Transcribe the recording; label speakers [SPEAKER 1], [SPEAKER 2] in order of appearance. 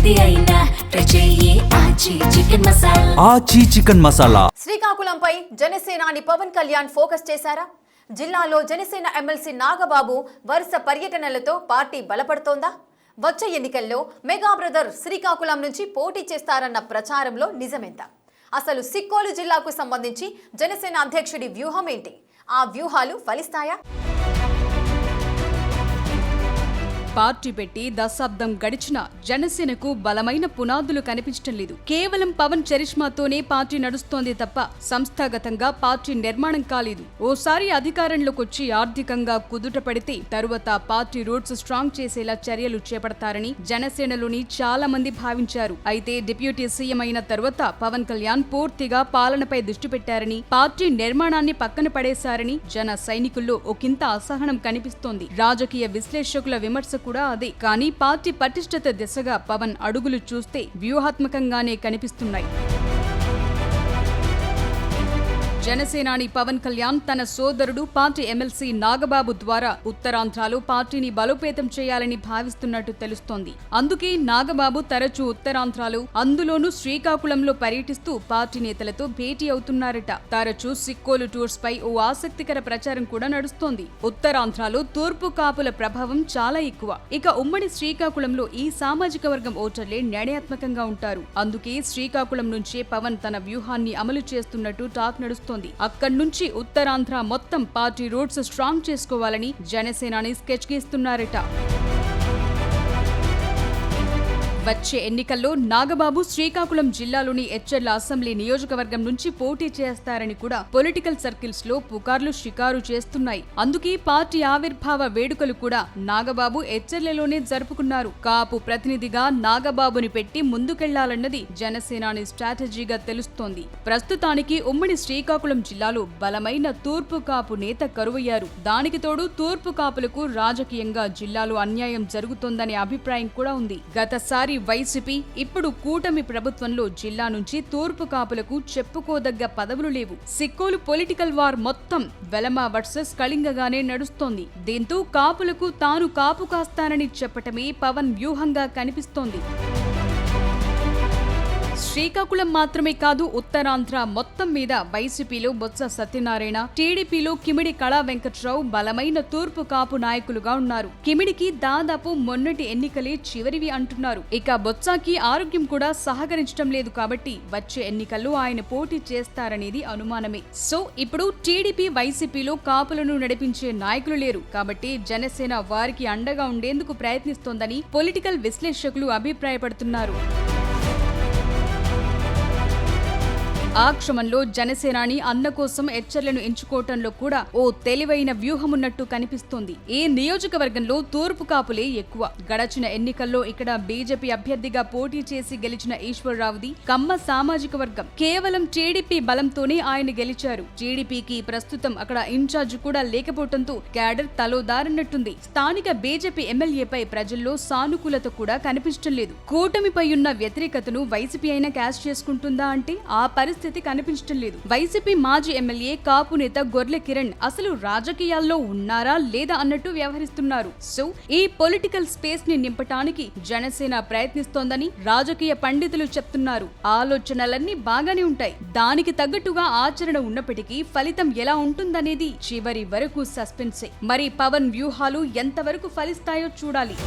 [SPEAKER 1] ఏది అయినా ట్రై చెయ్యి ఆచి చికెన్ మసాలా.
[SPEAKER 2] శ్రీకాకుళంపై జనసేనాని పవన్ కళ్యాణ్ ఫోకస్ చేశారా? జిల్లాలో జనసేన ఎమ్మెల్సీ నాగబాబు వరుస పర్యటనలతో పార్టీ బలపడుతోందా? వచ్చే ఎన్నికల్లో మెగా బ్రదర్ శ్రీకాకుళం నుంచి పోటీ చేస్తారన్న ప్రచారంలో నిజమెంత? అసలు సిక్కోలు జిల్లాకు సంబంధించి జనసేన అధ్యక్షుడి వ్యూహం ఏంటి? ఆ వ్యూహాలు ఫలిస్తాయా?
[SPEAKER 3] పార్టీ పెట్టి దశాబ్దం గడిచినా జనసేనకు బలమైన పునాదులు కనిపించడం లేదు. కేవలం పవన్ చరిష్మాతోనే పార్టీ నడుస్తోంది తప్ప సంస్థాగతంగా పార్టీ నిర్మాణం కాలేదు. ఓసారి అధికారంలోకి వచ్చి ఆర్థికంగా కుదుట పడితే తరువాత పార్టీ రూట్స్ స్ట్రాంగ్ చేసేలా చర్యలు చేపడతారని జనసేనలోని చాలా మంది భావించారు. అయితే డిప్యూటీ సీఎం అయిన తరువాత పవన్ కళ్యాణ్ పూర్తిగా పాలనపై దృష్టి పెట్టారని, పార్టీ నిర్మాణాన్ని పక్కన పడేశారని జన సైనికుల్లో ఒకంత అసహనం కనిపిస్తోంది. రాజకీయ విశ్లేషకుల విమర్శ కూడా అదే. కానీ పార్టీ పటిష్టత దిశగా పవన్ అడుగులు చూస్తే వ్యూహాత్మకంగానే కనిపిస్తున్నాయి. జనసేనాని పవన్ కళ్యాణ్ తన సోదరుడు పార్టీ ఎమ్మెల్సీ నాగబాబు ద్వారా ఉత్తరాంధ్రలో పార్టీని బలోపేతం చేయాలని భావిస్తున్నట్టు తెలుస్తోంది. అందుకే నాగబాబు తరచూ ఉత్తరాంధ్రలో, అందులోనూ శ్రీకాకుళంలో పర్యటిస్తూ పార్టీ నేతలతో భేటీ అవుతున్నారట. తరచూ సిక్కోలు టూర్స్ పై ఓ ఆసక్తికర ప్రచారం కూడా నడుస్తోంది. ఉత్తరాంధ్రలో తూర్పు కాపుల ప్రభావం చాలా ఎక్కువ. ఇక ఉమ్మడి శ్రీకాకుళంలో ఈ సామాజిక వర్గం ఓటర్లే నిర్ణయాత్మకంగా ఉంటారు. అందుకే శ్రీకాకుళం నుంచే పవన్ తన వ్యూహాన్ని అమలు చేస్తున్నట్టు టాక్ నడుస్తోంది. అక్కడి నుంచి ఉత్తరాంధ్ర మొత్తం పార్టీ రూట్స్ స్ట్రాంగ్ చేసుకోవాలని జనసేనాని స్కెచ్ గీస్తున్నారట. వచ్చే ఎన్నికల్లో నాగబాబు శ్రీకాకుళం జిల్లాలోని ఎచ్చెర్ల అసెంబ్లీ నియోజకవర్గం నుంచి పోటీ చేస్తారని కూడా పొలిటికల్ సర్కిల్స్ లో పుకార్లు షికారు చేస్తున్నాయి. అందుకే పార్టీ ఆవిర్భావ వేడుకలు కూడా నాగబాబు ఎచ్చెర్లలోనే జరుపుకున్నారు. కాపు ప్రతినిధిగా నాగబాబుని పెట్టి ముందుకెళ్లాలన్నది జనసేనాని స్ట్రాటజీగా తెలుస్తోంది. ప్రస్తుతానికి ఉమ్మడి శ్రీకాకుళం జిల్లాలో బలమైన తూర్పు కాపు నేత కరువయ్యారు. దానికి తోడు తూర్పు కాపులకు రాజకీయంగా జిల్లాలో అన్యాయం జరుగుతోందనే అభిప్రాయం కూడా ఉంది. గతసారి వైసీపీ, ఇప్పుడు కూటమి ప్రభుత్వంలో జిల్లా నుంచి తూర్పు కాపులకు చెప్పుకోదగ్గ పదవులు లేవు. సిక్కోలు పొలిటికల్ వార్ మొత్తం వెలమ వర్సెస్ కళింగగానే నడుస్తోంది. దీంతో కాపులకు తాను కాపు కాస్తానని చెప్పటమే పవన్ వ్యూహంగా కనిపిస్తోంది. శ్రీకాకుళం మాత్రమే కాదు, ఉత్తరాంధ్ర మొత్తం మీద వైసీపీలో బొత్స సత్యనారాయణ, టీడీపీలో కిమిడి కళా వెంకట్రావు బలమైన తూర్పు కాపు నాయకులుగా ఉన్నారు. కిమిడికి దాదాపు మొన్నటి ఎన్నికలే చివరివి అంటున్నారు. ఇక బొత్సకి ఆరోగ్యం కూడా సహకరించడం లేదు కాబట్టి వచ్చే ఎన్నికల్లో ఆయన పోటీ చేస్తారనేది అనుమానమే. సో ఇప్పుడు టీడీపీ, వైసీపీలో కాపులను నడిపించే నాయకులు లేరు కాబట్టి జనసేన వారికి అండగా ఉండేందుకు ప్రయత్నిస్తోందని పొలిటికల్ విశ్లేషకులు అభిప్రాయపడుతున్నారు. ఆ క్రమంలో జనసేనాని అన్న కోసం ఎచ్చెర్లను ఎంచుకోవటంలో కూడా ఓ తెలివైన వ్యూహమున్నట్టు కనిపిస్తోంది. ఈ నియోజకవర్గంలో తూర్పు కాపులే ఎక్కువ. గడచిన ఎన్నికల్లో ఇక్కడ బీజేపీ అభ్యర్థిగా పోటీ చేసి గెలిచిన ఈశ్వరరావుది కమ్మ సామాజిక వర్గం. కేవలం టీడీపీ బలంతోనే ఆయన గెలిచారు. టీడీపీకి ప్రస్తుతం అక్కడ ఇన్ఛార్జ్ కూడా లేకపోవడంతో క్యాడర్ తలోదారన్నట్టుంది. స్థానిక బీజేపీ ఎమ్మెల్యేపై ప్రజల్లో సానుకూలత కూడా కనిపించడం లేదు. కూటమిపై ఉన్న వ్యతిరేకతను వైసీపీ అయినా క్యాష్ చేసుకుంటుందా అంటే ఆ పరిస్థితి కనిపించడం లేదు. వైసీపీ మాజీ ఎమ్మెల్యే కాపు నేత గొర్లె కిరణ్ అసలు రాజకీయాల్లో ఉన్నారా లేదా అన్నట్టు వ్యవహరిస్తున్నారు. సో ఈ పొలిటికల్ స్పేస్ ని నింపటానికి జనసేన ప్రయత్నిస్తోందని రాజకీయ పండితులు చెప్తున్నారు. ఆలోచనలన్నీ బాగానే ఉంటాయి, దానికి తగ్గట్టుగా ఆచరణ ఉన్నప్పటికీ ఫలితం ఎలా ఉంటుందనేది చివరి వరకు సస్పెన్సే. మరి పవన్ వ్యూహాలు ఎంతవరకు ఫలిస్తాయో చూడాలి.